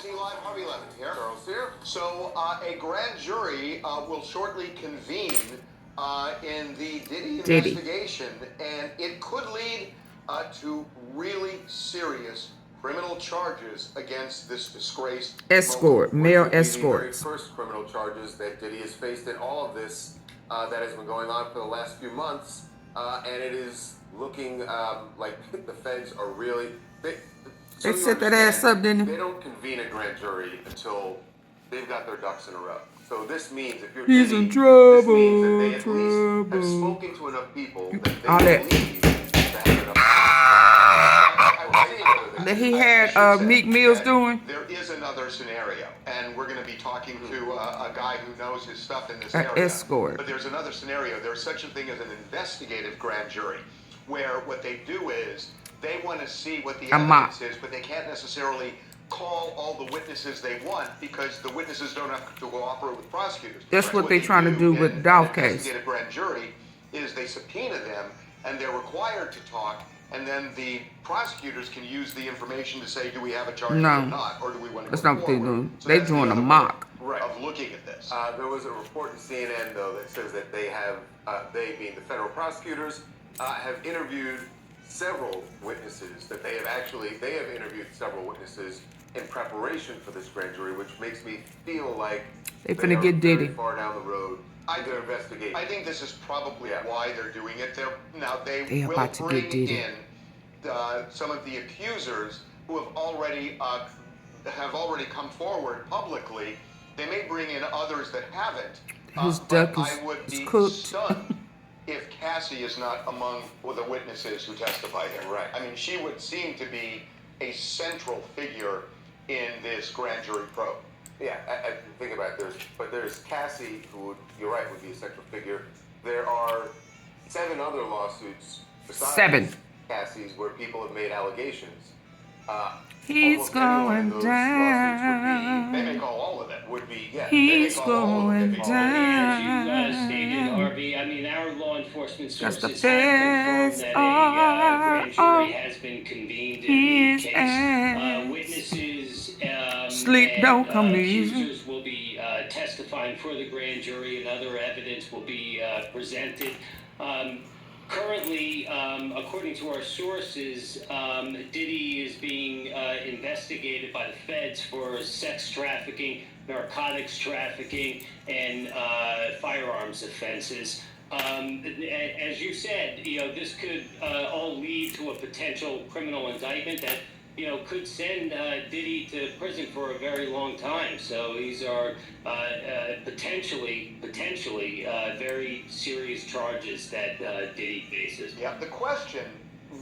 KC Live, Harvey Levin here. Charles here. So a grand jury will shortly convene in the Diddy investigation, and it could lead to really serious criminal charges against this disgraced escort, male escort. The very first criminal charges that Diddy has faced in all of this that has been going on for the last few months, and it is looking like the feds are really... They set that ass up, didn't they? They don't convene a grand jury until they've got their ducks in a row. So this means if you're He's Diddy, in trouble, this means that they at least have spoken to enough people that they believe that that he had Meek Mills doing. There is another scenario, and we're going to be talking to a guy who knows his stuff in this area. Escort. But there's another scenario. There's such a thing as an investigative grand jury, where what they do is they want to see what the evidence is, but they can't necessarily call all the witnesses they want because the witnesses don't have to cooperate with prosecutors. That's what they're trying to do with Dolph case. Investigative grand jury is they subpoena them, and they're required to talk, and then the prosecutors can use the information to say, do we have a charge or not, or do we want to that's go not what they're forward? doing. So They're that's doing the a other mock. way of looking at this. There was a report in CNN, though, that says that they have, they being the federal prosecutors, have interviewed several witnesses, that they have interviewed several witnesses in preparation for this grand jury, which makes me feel like they finna get Diddy very far down the road. Their investigation. I think this is probably why they're doing it. They will about to get bring Diddy in some of the accusers who have already come forward publicly. They may bring in others that haven't. His duck I would be cooked. stunned if Cassie is not among the witnesses who testify here. Right. I mean, she would seem to be a central figure in this grand jury probe. Yeah, I think about it. There's Cassie, who you're right, would be a central figure. There are 7 other lawsuits besides Cassie's where people have made allegations. He's going down. They may call all of them. He's going down. As you stated, Harvey, I mean, our law enforcement sources have feds confirmed that a grand jury has been convened in the case. Witnesses sleep don't come easy. accusers will be testifying for the grand jury, and other evidence will be presented. Currently, according to our sources, Diddy is being investigated by the feds for sex trafficking, narcotics trafficking, and firearms offenses. As you said, this could all lead to a potential criminal indictment that could send Diddy to prison for a very long time. So these are potentially very serious charges that Diddy faces. Yeah, the question,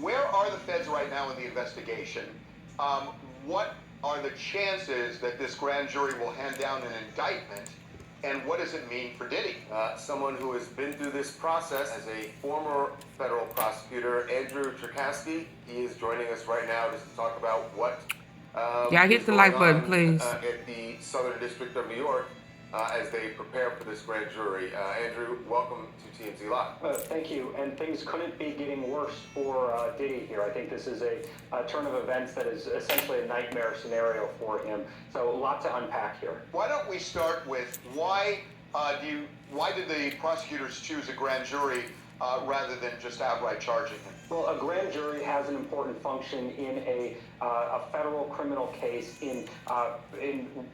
where are the feds right now in the investigation? What are the chances that this grand jury will hand down an indictment? And what does it mean for Diddy? Someone who has been through this process as a former federal prosecutor, Andrew Cherkasky. He is joining us right now just to talk about what hit the like button, please. At the Southern District of New York as they prepare for this grand jury. Andrew, welcome to TMZ Live. Thank you. And things couldn't be getting worse for Diddy here. I think this is a turn of events that is essentially a nightmare scenario for him. So a lot to unpack here. Why don't we start with why did the prosecutors choose a grand jury rather than just outright charging him? Well, a grand jury has an important function in a federal criminal case, in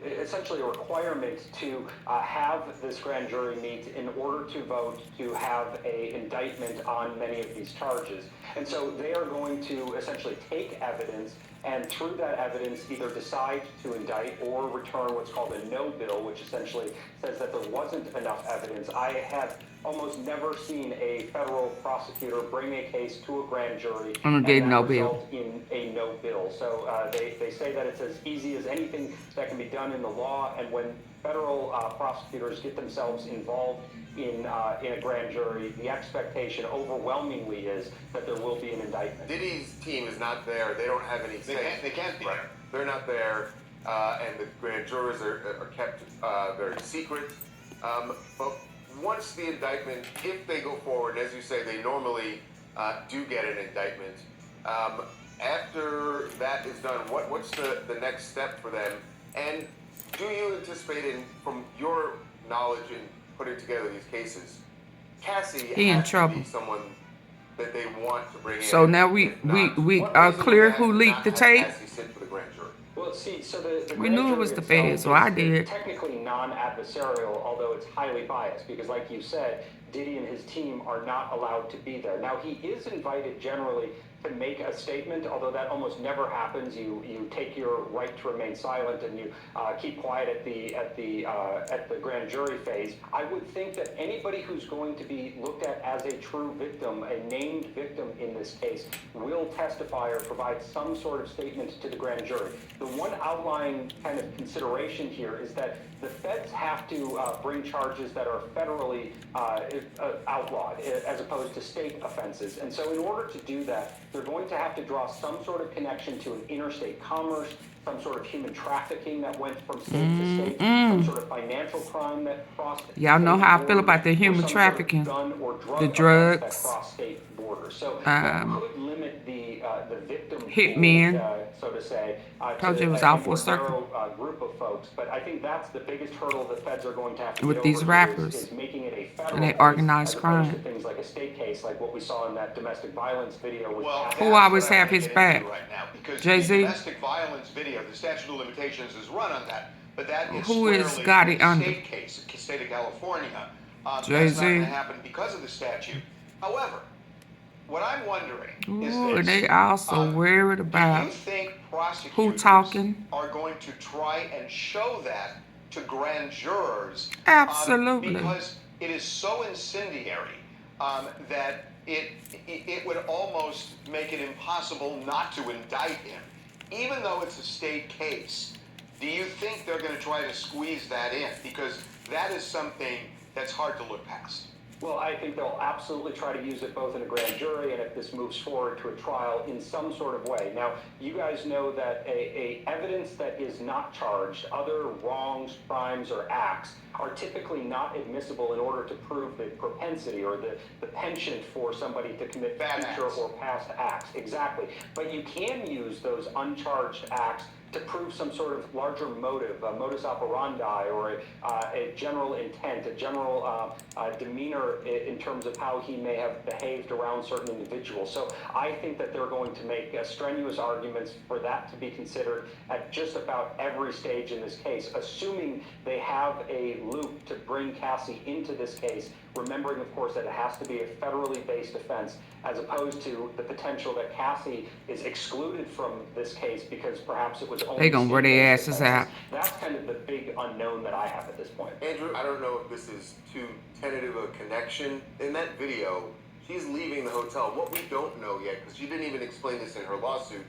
essentially a requirement to have this grand jury meet in order to vote to have an indictment on many of these charges. And so they are going to essentially take evidence and through that evidence either decide to indict or return what's called a no bill, which essentially says that there wasn't enough evidence. I have almost never seen a federal prosecutor bring a case to a grand jury and that result in a no bill. So they say that it's as easy as anything that can be done in the law, and when federal prosecutors get themselves involved in a grand jury, the expectation overwhelmingly is that there will be an indictment. Diddy's team is not there. They don't have any say. They can't be there. They're not there, and the grand jurors are kept very secret. But once the indictment, if they go forward, as you say, they normally do get an indictment. After that is done, what's the next step for them And do you anticipate, from your knowledge in putting together these cases, Cassie He in has to trouble. be someone that they want to bring in? So now we are clear who leaked the tape. Cassie sit for the grand jury? Well, see, so the We grand knew it jury was the itself feds, so I is did. technically non-adversarial, although it's highly biased, because like you said, Diddy and his team are not allowed to be there. Now, he is invited generally to make a statement, although that almost never happens. You take your right to remain silent and you keep quiet at the grand jury phase. I would think that anybody who's going to be looked at as a true victim, a named victim in this case, will testify or provide some sort of statement to the grand jury. The one outlying kind of consideration here is that the feds have to bring charges that are federally outlawed as opposed to state offenses. And so in order to do that, they're going to have to draw some sort of connection to an interstate commerce, some sort of human trafficking that went from state to state, some sort of financial crime that crossed. Y'all know how I feel about the human trafficking, the drugs, that cross state borders. So that could limit the victim hitmen. pool, so to say, Told to you it was a out more full circle. narrow group of folks. But I think that's the biggest hurdle the feds are going to have to With get these over rappers is making it a federal and they case organized as opposed crime. to things like a state case, like what we saw in that domestic violence video. With Well, Who that's always what I have wanna his get back? into right now, because Jay-Z? the domestic violence video, the statute of limitations is run on that, but that is Who is squarely Gotti a under? state case, a state of California. That's Jay-Z. not going to happen because of the statute. However, what I'm wondering is Ooh, this. and they also worried Do you about think prosecutors talking? are going to try and show that to grand jurors? Absolutely. Because it is so incendiary that it would almost make it impossible not to indict him. Even though it's a state case, do you think they're going to try to squeeze that in? Because that is something that's hard to look past. Well, I think they'll absolutely try to use it both in a grand jury and if this moves forward to a trial in some sort of way. Now, you guys know that a evidence that is not charged, other wrongs, crimes, or acts, are typically not admissible in order to prove the propensity or the penchant for somebody to commit future or past acts. Exactly. But you can use those uncharged acts to prove some sort of larger motive, a modus operandi, or a general intent, a general demeanor in terms of how he may have behaved around certain individuals. So I think that they're going to make strenuous arguments for that to be considered at just about every stage in this case, assuming they have a loop to bring Cassie into this case, remembering, of course, that it has to be a federally based offense, as opposed to the potential that Cassie is excluded from this case because perhaps it was only... They gonna wear their asses out. That's kind of the big unknown that I have at this point. Andrew, I don't know if this is too tentative a connection. In that video, she's leaving the hotel. What we don't know yet, because she didn't even explain this in her lawsuit,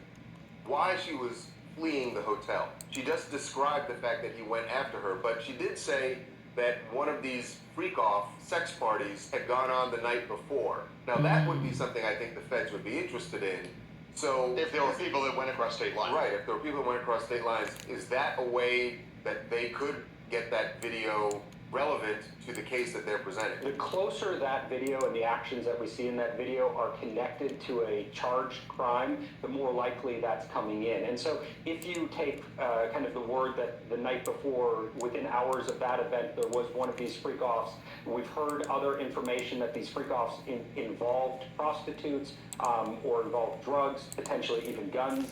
why she was fleeing the hotel. She just described the fact that he went after her, but she did say that one of these freak-off sex parties had gone on the night before. Now, that would be something I think the feds would be interested in. So, If there were people that went across state lines. right, if there were people that went across state lines, is that a way that they could get that video relevant to the case that they're presenting? The closer that video and the actions that we see in that video are connected to a charged crime, the more likely that's coming in. And so if you take kind of the word that the night before, within hours of that event, there was one of these freak-offs, we've heard other information that these freak-offs involved prostitutes or involved drugs, potentially even guns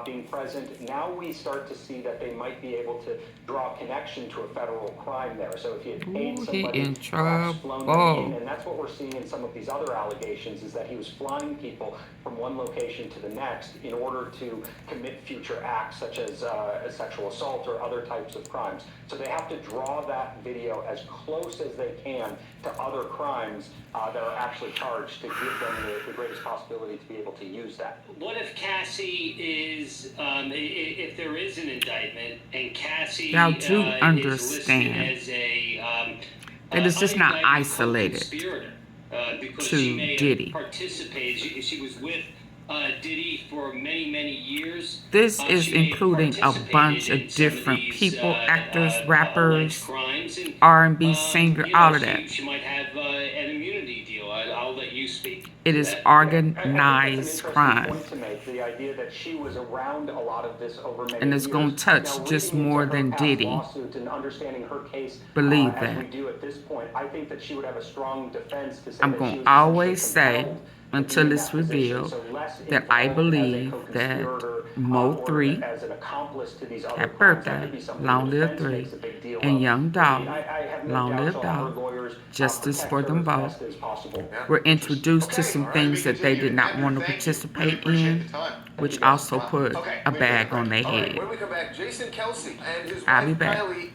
being present. Now we start to see that they might be able to draw a connection to a federal crime there. So if he had paid somebody, in perhaps flown them trouble. in, and that's what we're seeing in some of these other allegations, is that he was flying people from one location to the next in order to commit future acts such as a sexual assault or other types of crimes. So they have to draw that video as close as they can to other crimes that are actually charged to give them the greatest possibility to be able to use that. What if Cassie is, if there is an indictment and Cassie Y'all do is understand listed as a that it's just not unindicted isolated co-conspirator, because to she may Diddy. have participated. She was with Diddy for many, many years. This is She may have including a participated bunch in of some different these, people, actors, alleged rappers, crimes, and, R&B singer, all of that. She might have an immunity deal. I'll let you speak. It is I think that's an organized interesting crime. point to make. The idea that she was around a lot of this over many And it's years. gonna touch Now, just reading more into her than past Diddy. lawsuits and understanding her case, Believe as that. we do at this point, I think that she would have a strong defense to say I'm that gonna she was always essentially say, compelled to until be in it's that position, revealed, so less that I involved as a believe that co-conspirator, Mo or 3, as an accomplice to these other happy crimes. That birthday, could be something long the live defense 3, makes a big deal and of. Young I mean, Dolph, I have no long doubt live she'll have her Dolph, lawyers justice protect for her them as both. best as possible. We're introduced to Okay, some all right, things we that they continue. did not Andrew, want to thank you. participate Really appreciate in, the time. which you, guys. also put Okay, a we bag agree. on their All right, head. when we come back, Jason Kelsey and his I'll be wife back. Kylie